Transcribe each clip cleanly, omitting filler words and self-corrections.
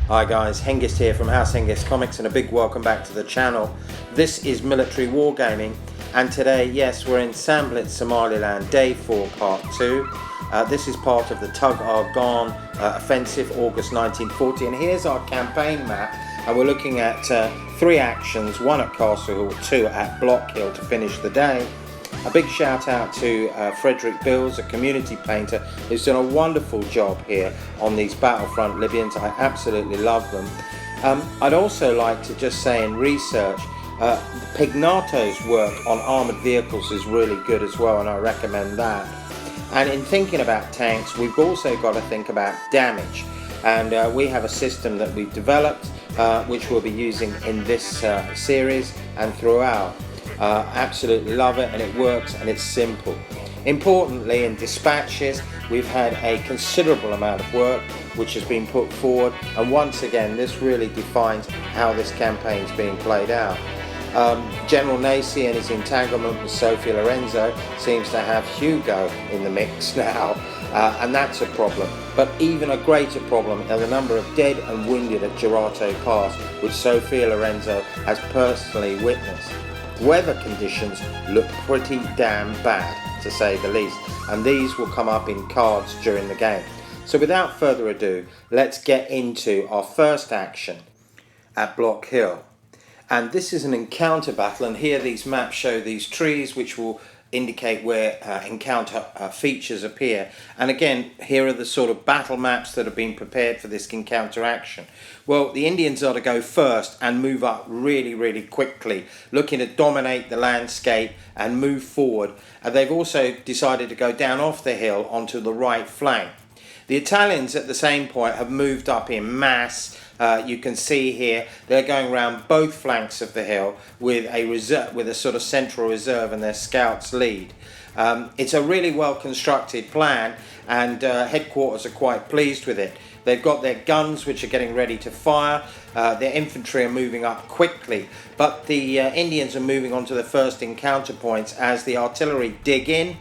Hi guys, Hengist here from House Hengist Comics, and a big welcome back to the channel. This is Military Wargaming, and today, yes, we're in SANDBLITZ, Somaliland, Day 4, Part 2. This is part of the Tug Argonne offensive, August 1940, and here's our campaign map, and we're looking at 3 actions, 1 at Castle Hill, 2 at Block Hill to finish the day. A big shout out to Frederick Bills, a community painter, who's done a wonderful job here on these Battlefront Libyans. I absolutely love them. I'd also like to just say in research, Pignato's work on armoured vehicles is really good as well, and I recommend that. And in thinking about tanks, we've also got to think about damage. And we have a system that we've developed, which we'll be using in this series and throughout. Absolutely love it, and it works, and it's simple. Importantly, in dispatches, we've had a considerable amount of work which has been put forward, and once again this really defines how this campaign is being played out. General Nacy and his entanglement with Sophia Lorenzo seems to have Hugo in the mix now, and that's a problem. But even a greater problem are the number of dead and wounded at Gerato Pass, which Sophia Lorenzo has personally witnessed. Weather conditions look pretty damn bad, to say the least, and these will come up in cards during the game. So without further ado, let's get into our first action at Block Hill. And this is an encounter battle, and here these maps show these trees which will indicate where encounter features appear. And again, here are the sort of battle maps that have been prepared for this encounter action. Well, the Indians are to go first and move up really quickly, looking to dominate the landscape and move forward. And they've also decided to go down off the hill onto the right flank. The Italians at the same point have moved up in mass. You can see here they're going around both flanks of the hill with a reserve, with a sort of central reserve, and their scouts lead. It's a really well constructed plan, and headquarters are quite pleased with it. They've got their guns which are getting ready to fire. Their infantry are moving up quickly, but the Indians are moving on to the first encounter points as the artillery dig in.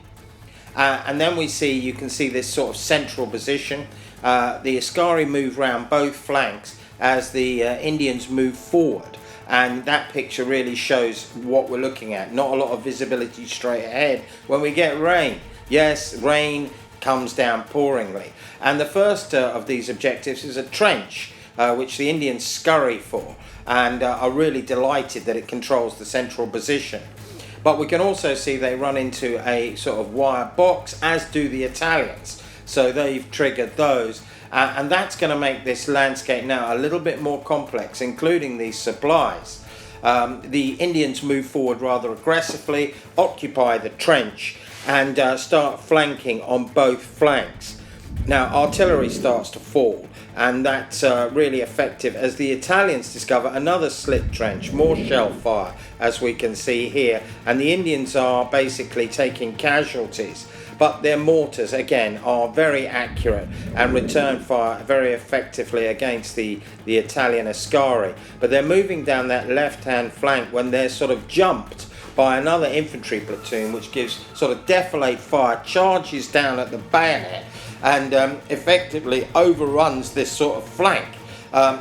And then you can see this sort of central position. The Askari move round both flanks as the Indians move forward, and that picture really shows what we're looking at. Not a lot of visibility straight ahead when we get rain. Yes, rain comes down pouringly, and the first of these objectives is a trench which the Indians scurry for, and are really delighted that it controls the central position. But we can also see they run into a sort of wire box, as do the Italians, so they've triggered those. And that's going to make this landscape now a little bit more complex, including these supplies. The Indians move forward rather aggressively, occupy the trench, and start flanking on both flanks. Now artillery starts to fall, and that's really effective as the Italians discover another slit trench, more shell fire, as we can see here, and the Indians are basically taking casualties. But their mortars, again, are very accurate and return fire very effectively against the Italian Askari. But they're moving down that left-hand flank when they're sort of jumped by another infantry platoon, which gives sort of defilade fire, charges down at the bayonet, and effectively overruns this sort of flank.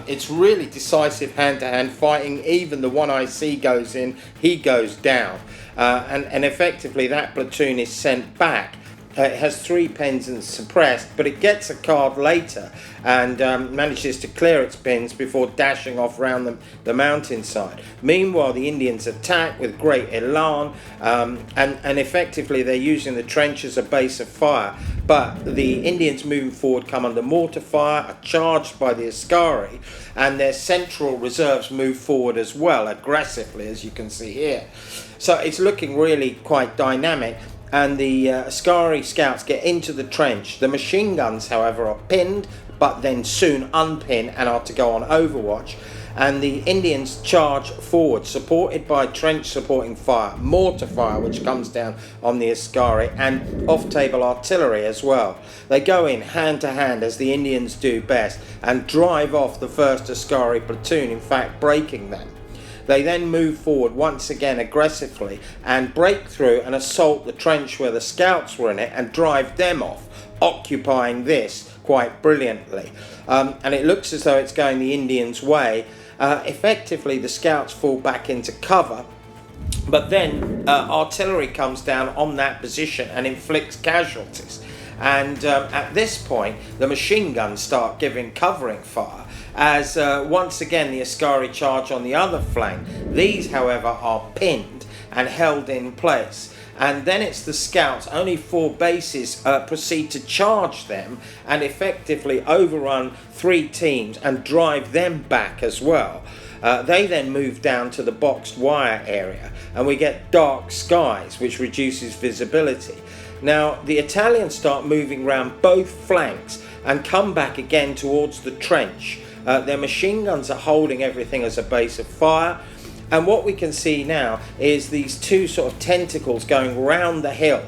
It's really decisive hand-to-hand fighting. Even the one I see goes in, he goes down. And effectively that platoon is sent back. It has 3 pins and suppressed, but it gets a card later and manages to clear its pins before dashing off round the mountainside. Meanwhile, the Indians attack with great elan, and effectively they're using the trench as a base of fire. But the Indians moving forward come under mortar fire, are charged by the Askari, and their central reserves move forward as well, aggressively, as you can see here. So it's looking really quite dynamic. And the Askari scouts get into the trench. The machine guns, however, are pinned, but then soon unpin and are to go on overwatch. And the Indians charge forward, supported by trench supporting fire, mortar fire, which comes down on the Askari, and off-table artillery as well. They go in hand to hand, as the Indians do best, and drive off the first Askari platoon, in fact breaking them. They then move forward once again aggressively and break through and assault the trench where the scouts were in it and drive them off, occupying this quite brilliantly. And it looks as though it's going the Indians' way. Effectively, the scouts fall back into cover, but then artillery comes down on that position and inflicts casualties. And at this point, the machine guns start giving covering fire as once again the Askari charge on the other flank. These, however, are pinned and held in place. And then it's the scouts, only 4 bases proceed to charge them and effectively overrun 3 teams and drive them back as well. They then move down to the boxed wire area and we get dark skies, which reduces visibility. Now the Italians start moving around both flanks and come back again towards the trench. Their machine guns are holding everything as a base of fire. And what we can see now is these 2 sort of tentacles going round the hill,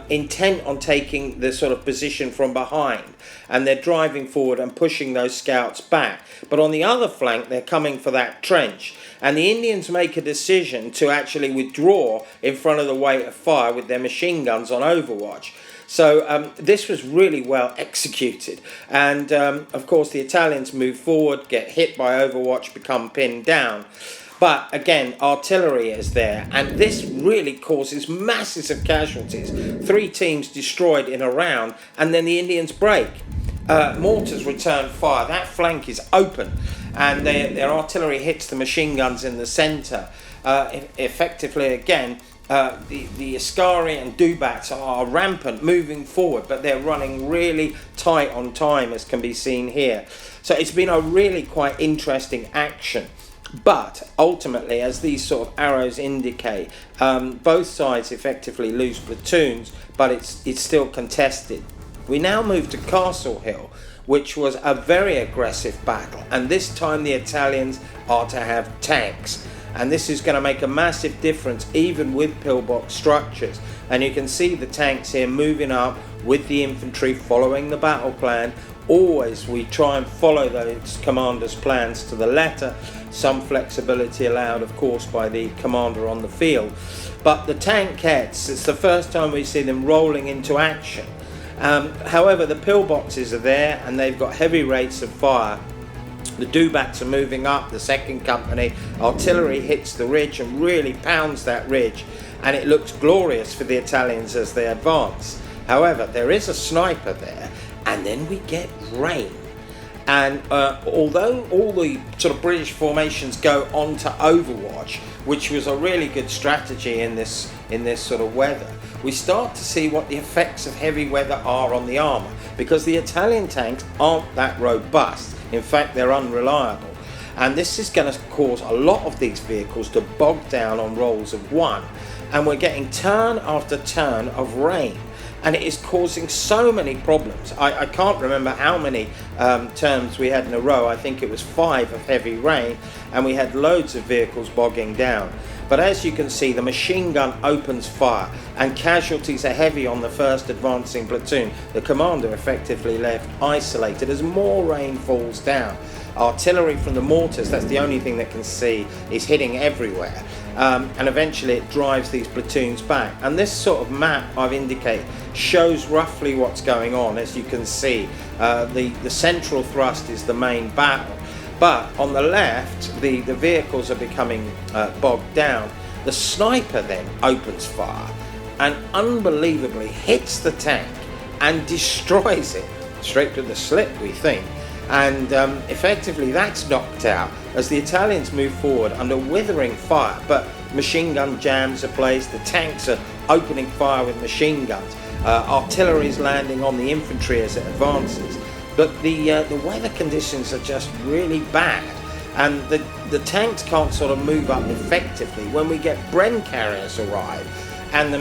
intent on taking the sort of position from behind. And they're driving forward and pushing those scouts back. But on the other flank, they're coming for that trench. And the Indians make a decision to actually withdraw in front of the weight of fire with their machine guns on overwatch. So this was really well executed. And of course, the Italians move forward, get hit by overwatch, become pinned down. But again, artillery is there, and this really causes masses of casualties. 3 teams destroyed in a round, and then the Indians break. Mortars return fire. That flank is open, and their artillery hits the machine guns in the centre. Effectively, again, the Askari and Dubats are rampant, moving forward, but they're running really tight on time, as can be seen here. So it's been a really quite interesting action. But ultimately, as these sort of arrows indicate, both sides effectively lose platoons, but it's still contested. We now move to Castle Hill, which was a very aggressive battle, and this time the Italians are to have tanks, and this is going to make a massive difference even with pillbox structures. And you can see the tanks here moving up with the infantry following the battle plan. Always we try and follow those commanders' plans to the letter. Some flexibility allowed, of course, by the commander on the field. But the tankettes, it's the first time we see them rolling into action. However, the pillboxes are there and they've got heavy rates of fire. The Dubats are moving up, the second company. Artillery hits the ridge and really pounds that ridge. And it looks glorious for the Italians as they advance. However, there is a sniper there. And then we get rain. And although all the sort of British formations go on to overwatch, which was a really good strategy in this sort of weather, we start to see what the effects of heavy weather are on the armour, because the Italian tanks aren't that robust. In fact, they're unreliable. And this is going to cause a lot of these vehicles to bog down on rolls of 1. And we're getting turn after turn of rain. And it is causing so many problems. I can't remember how many terms we had in a row. I think it was 5 of heavy rain, and we had loads of vehicles bogging down. But as you can see, the machine gun opens fire, and casualties are heavy on the first advancing platoon. The commander effectively left isolated as more rain falls down. Artillery from the mortars, that's the only thing that can see, is hitting everywhere. And eventually it drives these platoons back. And this sort of map I've indicated shows roughly what's going on. As you can see, the central thrust is the main battle. But on the left, the vehicles are becoming bogged down. The sniper then opens fire and unbelievably hits the tank and destroys it straight to the slip, we think. And effectively that's knocked out as the Italians move forward under withering fire, but machine gun jams are placed, the tanks are opening fire with machine guns, artillery is landing on the infantry as it advances, but the weather conditions are just really bad, and the tanks can't sort of move up effectively. When we get Bren carriers arrive, and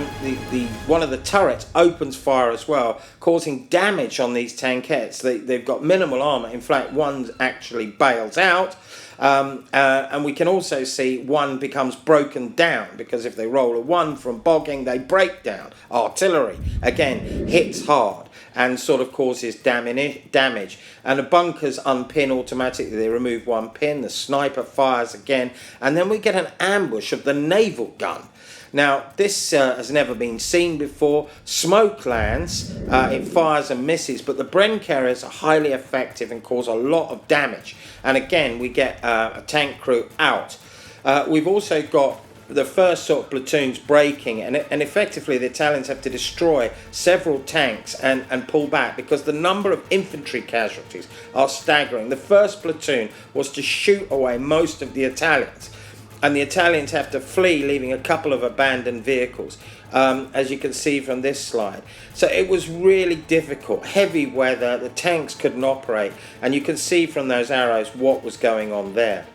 one of the turrets opens fire as well, causing damage on these tankettes. They've got minimal armour. In fact, one actually bails out, and we can also see one becomes broken down, because if they roll a 1 from bogging, they break down. Artillery, again, hits hard and sort of causes damage. And the bunkers unpin automatically. They remove 1 pin. The sniper fires again. And then we get an ambush of the naval gun. Now this has never been seen before. Smoke lands, it fires and misses, but the Bren carriers are highly effective and cause a lot of damage. And again, we get a tank crew out. We've also got the first sort of platoons breaking, and effectively the Italians have to destroy several tanks and pull back because the number of infantry casualties are staggering. The first platoon was to shoot away most of the Italians, and the Italians have to flee, leaving a couple of abandoned vehicles, as you can see from this slide. So it was really difficult, heavy weather, the tanks couldn't operate, and you can see from those arrows what was going on there.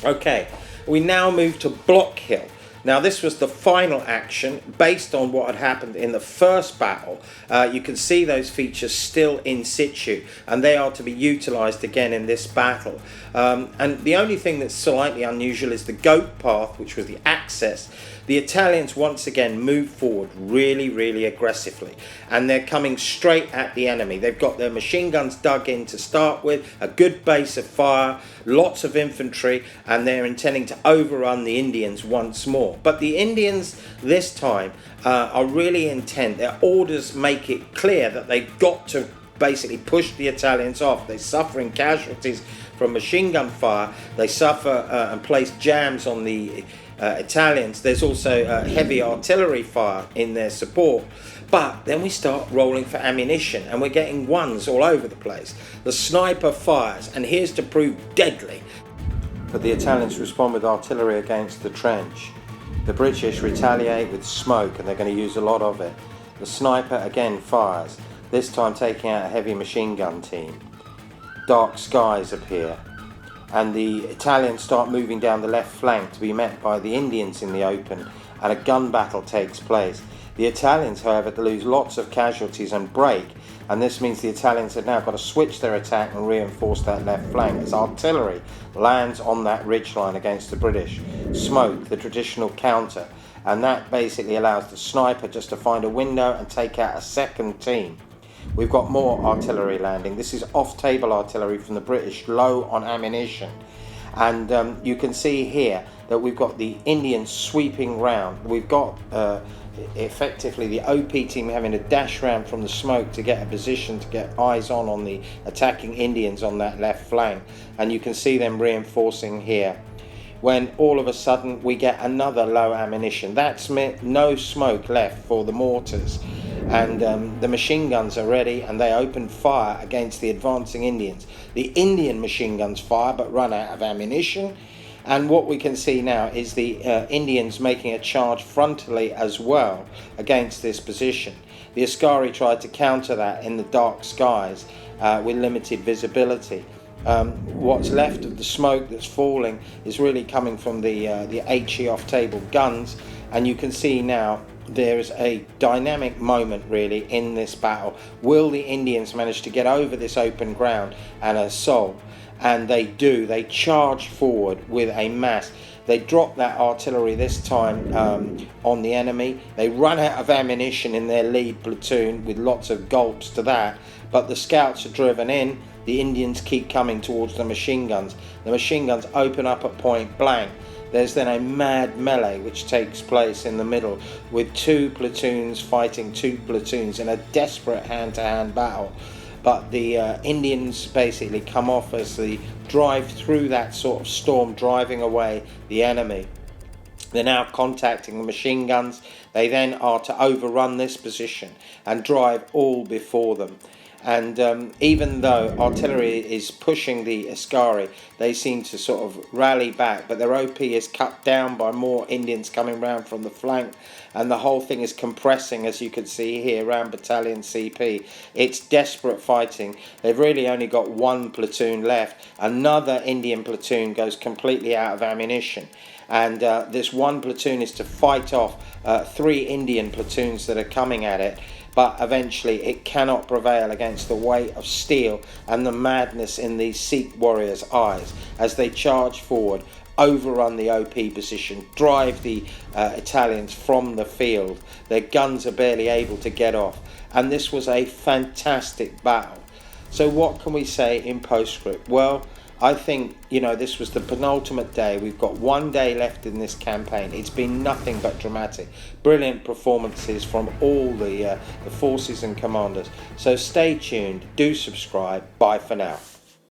Okay, we now move to Block Hill. Now this was the final action based on what had happened in the first battle. You can see those features still in situ, and they are to be utilised again in this battle. And the only thing that's slightly unusual is the goat path, which was the access. The Italians once again move forward really aggressively, and they're coming straight at the enemy. They've got their machine guns dug in to start with, a good base of fire, lots of infantry, and they're intending to overrun the Indians once more. But the Indians this time are really intent. Their orders make it clear that they've got to basically push the Italians off. They're suffering casualties from machine gun fire. They suffer and place jams on the Italians. There's also heavy artillery fire in their support. But then we start rolling for ammunition, and we're getting ones all over the place. The sniper fires, and here's to prove deadly. But the Italians respond with artillery against the trench. The British retaliate with smoke, and they're going to use a lot of it. The sniper again fires, this time taking out a heavy machine gun team. Dark skies appear, and the Italians start moving down the left flank to be met by the Indians in the open, and a gun battle takes place. The Italians, however, lose lots of casualties and break, and this means the Italians have now got to switch their attack and reinforce that left flank as artillery lands on that ridgeline against the British. Smoke, the traditional counter, and that basically allows the sniper just to find a window and take out a second team. We've got more artillery landing. This is off-table artillery from the British, low on ammunition. And you can see here that we've got the Indians sweeping round. We've got effectively the OP team having to dash round from the smoke to get a position to get eyes on the attacking Indians on that left flank. And you can see them reinforcing here, when all of a sudden we get another low ammunition. That's no smoke left for the mortars, and the machine guns are ready, and they open fire against the advancing Indians. The Indian machine guns fire but run out of ammunition, and what we can see now is the Indians making a charge frontally as well against this position. The Askari tried to counter that in the dark skies with limited visibility. What's left of the smoke that's falling is really coming from the HE off-table guns, and you can see now there is a dynamic moment really in this battle. Will the Indians manage to get over this open ground and assault? And they do. They charge forward with a mass. They drop that artillery this time on the enemy. They run out of ammunition in their lead platoon with lots of gulps to that, but the scouts are driven in. The Indians keep coming towards the machine guns. The machine guns open up at point blank. There's then a mad melee which takes place in the middle, with two platoons fighting two platoons in a desperate hand-to-hand battle. But the Indians basically come off as they drive through that sort of storm, driving away the enemy. They're now contacting the machine guns. They then are to overrun this position and drive all before them. And even though artillery is pushing the Askari, they seem to sort of rally back, but their OP is cut down by more Indians coming round from the flank, and the whole thing is compressing, as you can see here, around Battalion CP. It's desperate fighting. They've really only got one platoon left. Another Indian platoon goes completely out of ammunition, and this one platoon is to fight off three Indian platoons that are coming at it. But eventually it cannot prevail against the weight of steel and the madness in these Sikh warriors' eyes as they charge forward, overrun the OP position, drive the Italians from the field. Their guns are barely able to get off, and this was a fantastic battle. So what can we say in postscript? Well, I think, you know, this was the penultimate day. We've got one day left in this campaign. It's been nothing but dramatic. Brilliant performances from all the forces and commanders. So stay tuned, do subscribe. Bye for now.